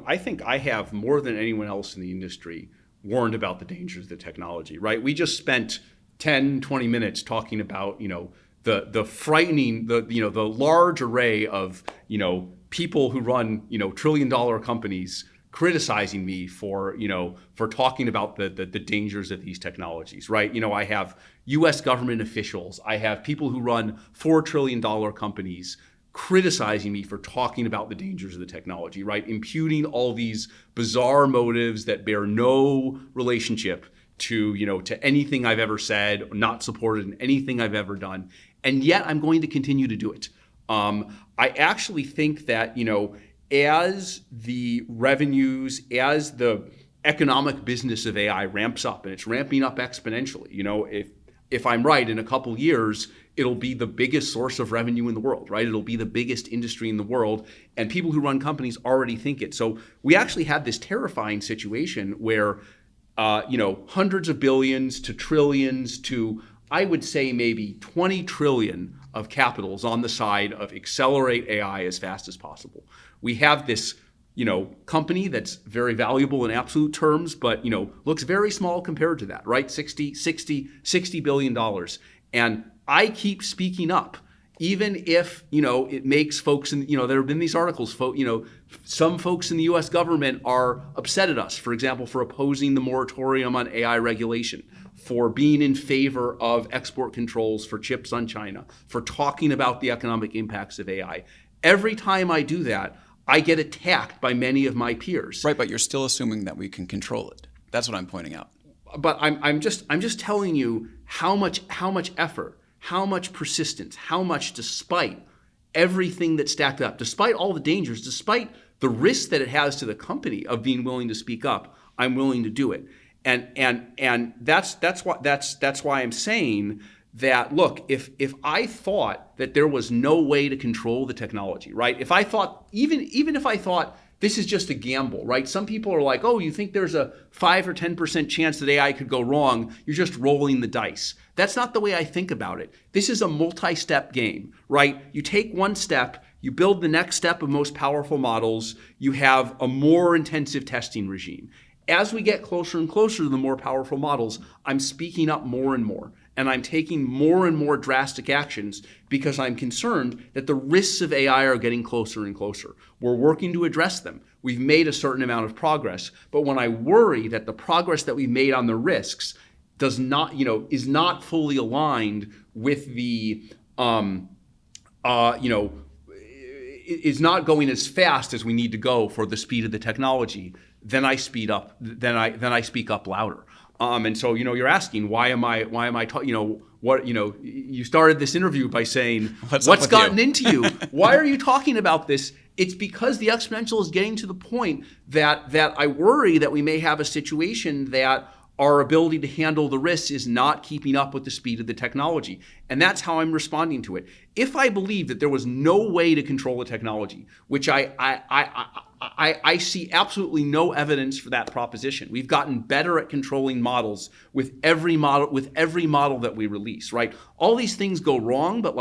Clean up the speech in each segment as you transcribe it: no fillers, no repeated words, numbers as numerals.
I think I have more than anyone else in the industry warned about the dangers of the technology, right? We just spent 10, 20 minutes talking about, the frightening, the large array of, people who run, trillion-dollar companies criticizing me for talking about the dangers of these technologies, right? I have U.S. government officials, I have people who run $4 trillion companies criticizing me for talking about the dangers of the technology, right? Imputing all these bizarre motives that bear no relationship to anything I've ever said, not supported in anything I've ever done, and yet I'm going to continue to do it. I actually think that as the revenues, as the economic business of AI ramps up, and it's ramping up exponentially, if I'm right, in a couple years, it'll be the biggest source of revenue in the world, right? It'll be the biggest industry in the world, and people who run companies already think it. So we actually have this terrifying situation where, hundreds of billions to trillions to, I would say, maybe 20 trillion of capital is on the side of accelerate AI as fast as possible. We have this, company that's very valuable in absolute terms, but, looks very small compared to that, right? $60 billion. And I keep speaking up, even if, it makes folks in, there have been these articles, some folks in the US government are upset at us, for example, for opposing the moratorium on AI regulation, for being in favor of export controls for chips on China, for talking about the economic impacts of AI. Every time I do that, I get attacked by many of my peers. Right, but you're still assuming that we can control it. That's what I'm pointing out. But I'm just telling you how much effort, how much persistence, how much, despite everything that's stacked up, despite all the dangers, despite the risk that it has to the company of being willing to speak up, I'm willing to do it. And that's why I'm saying that, look, if I thought that there was no way to control the technology, right? If I thought, even if I thought this is just a gamble, right? Some people are like, oh, you think there's a 5 or 10% chance that AI could go wrong? You're just rolling the dice. That's not the way I think about it. This is a multi-step game, right? You take one step, you build the next step of most powerful models, you have a more intensive testing regime. As we get closer and closer to the more powerful models, I'm speaking up more and more. And I'm taking more and more drastic actions because I'm concerned that the risks of AI are getting closer and closer. We're working to address them. We've made a certain amount of progress. But when I worry that the progress that we've made on the risks is not fully aligned with the, is not going as fast as we need to go for the speed of the technology, then I speed up. Then I speak up louder. And so, you're asking, why am I talking, you started this interview by saying, what's gotten into you? Why are you talking about this? It's because the exponential is getting to the point that I worry that we may have a situation that our ability to handle the risks is not keeping up with the speed of the technology. And that's how I'm responding to it. If I believe that there was no way to control the technology, which I see absolutely no evidence for that proposition. We've gotten better at controlling models with every model that we release, right? All these things go wrong, but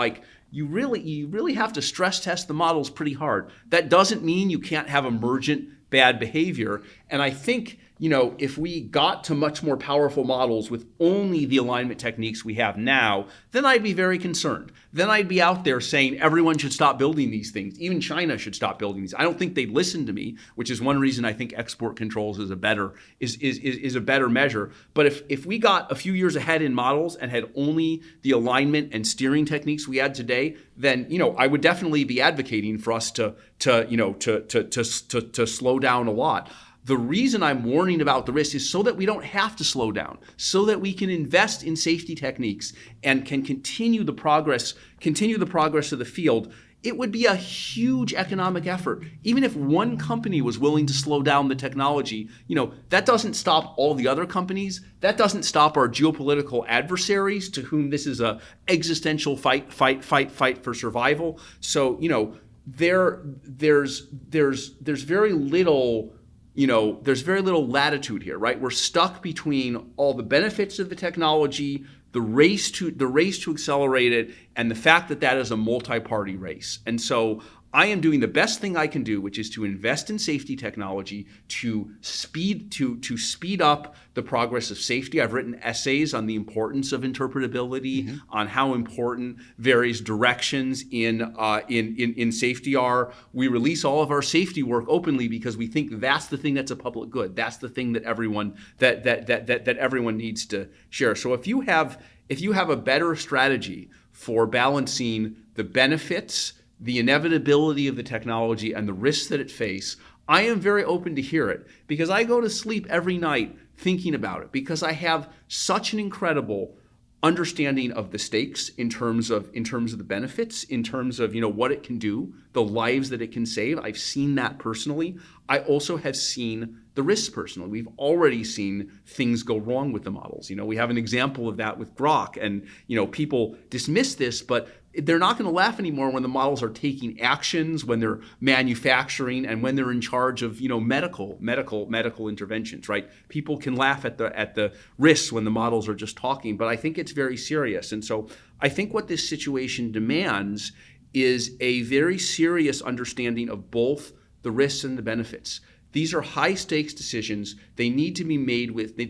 you really have to stress test the models pretty hard. That doesn't mean you can't have emergent bad behavior. And I think, if we got to much more powerful models with only the alignment techniques we have now, then I'd be very concerned. Then I'd be out there saying everyone should stop building these things. Even China should stop building these. I don't think they'd listen to me, which is one reason I think export controls is a better measure. But if we got a few years ahead in models and had only the alignment and steering techniques we had today, then I would definitely be advocating for us to slow down a lot. The reason I'm warning about the risk is so that we don't have to slow down, so that we can invest in safety techniques and can continue the progress of the field. It would be a huge economic effort. Even if one company was willing to slow down the technology, that doesn't stop all the other companies. That doesn't stop our geopolitical adversaries to whom this is a existential fight for survival. So, there's very little latitude here, right? We're stuck between all the benefits of the technology, the race to accelerate it, and the fact that is a multi-party race. And so I am doing the best thing I can do, which is to invest in safety technology to speed up the progress of safety. I've written essays on the importance of interpretability, on how important various directions in safety are. We release all of our safety work openly because we think that's the thing that's a public good. That's the thing that everyone that everyone needs to share. So if you have a better strategy for balancing the benefits, the inevitability of the technology, and the risks that it face, I am very open to hear it, because I go to sleep every night thinking about it, because I have such an incredible understanding of the stakes in terms of the benefits, in terms of what it can do, the lives that it can save. I've seen that personally. I also have seen the risks personally. We've already seen things go wrong with the models. We have an example of that with Grok, and people dismiss this, but they're not going to laugh anymore when the models are taking actions, when they're manufacturing, and when they're in charge of medical interventions. Right? People can laugh at the risks when the models are just talking, but I think it's very serious. And so I think what this situation demands is a very serious understanding of both the risks and the benefits. These are high stakes decisions. They need to be made with they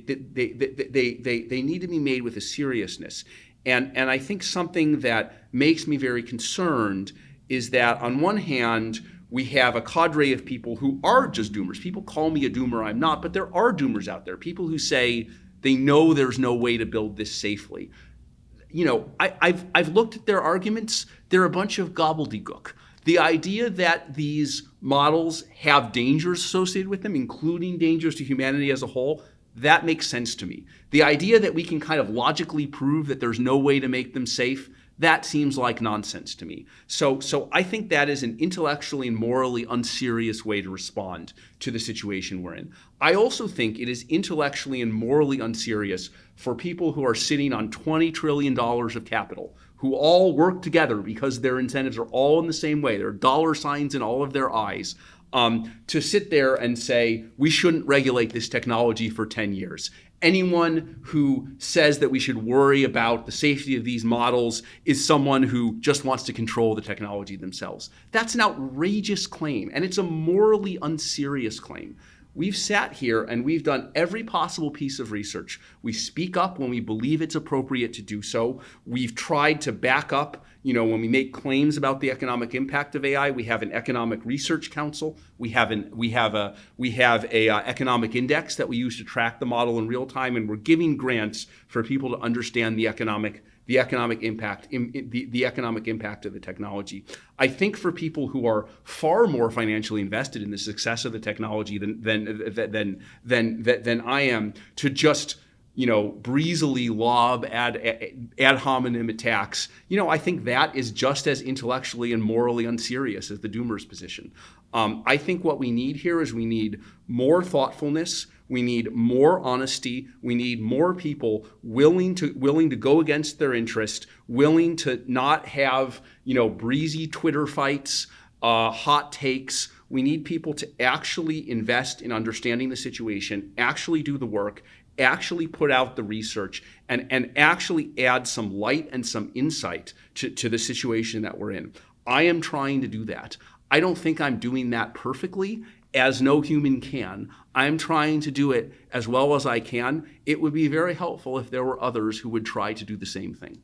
need to be made with a seriousness. And I think something that makes me very concerned is that on one hand, we have a cadre of people who are just doomers. People call me a doomer, I'm not, but there are doomers out there. People who say they know there's no way to build this safely. I've looked at their arguments. They're a bunch of gobbledygook. The idea that these models have dangers associated with them, including dangers to humanity as a whole, that makes sense to me. The idea that we can kind of logically prove that there's no way to make them safe, that seems like nonsense to me. So I think that is an intellectually and morally unserious way to respond to the situation we're in. I also think it is intellectually and morally unserious for people who are sitting on $20 trillion of capital, who all work together because their incentives are all in the same way. There are dollar signs in all of their eyes. To sit there and say, we shouldn't regulate this technology for 10 years. Anyone who says that we should worry about the safety of these models is someone who just wants to control the technology themselves. That's an outrageous claim, and it's a morally unserious claim. We've sat here and we've done every possible piece of research. We speak up when we believe it's appropriate to do so. We've tried to back up, when we make claims about the economic impact of AI. We have an economic research council. We have a economic index that we use to track the model in real time, and we're giving grants for people to understand the economic impact of the technology. I think for people who are far more financially invested in the success of the technology than I am, to just breezily lob ad hominem attacks, I think that is just as intellectually and morally unserious as the doomer's position. I think what we need here is we need more thoughtfulness. We need more honesty. We need more people willing to go against their interest, willing to not have breezy Twitter fights, hot takes. We need people to actually invest in understanding the situation, actually do the work, actually put out the research, and actually add some light and some insight to the situation that we're in. I am trying to do that. I don't think I'm doing that perfectly, as no human can. I'm trying to do it as well as I can. It would be very helpful if there were others who would try to do the same thing.